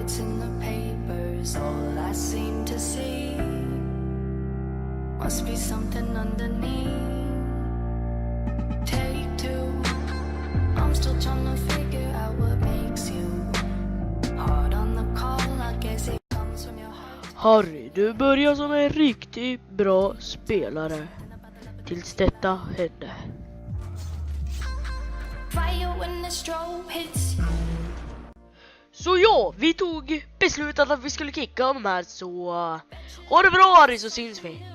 what's in the papers, all I seem to see must be something underneath. Take two, I'm still trying to figure out what makes you hard on the call. I guess it comes from your heart. Harry, du börjar som en riktigt bra spelare. Tills detta hände. Fire when the strobe hits. Så ja, vi tog beslutet att vi skulle kicka de här, så ha det bra Harry, så syns vi.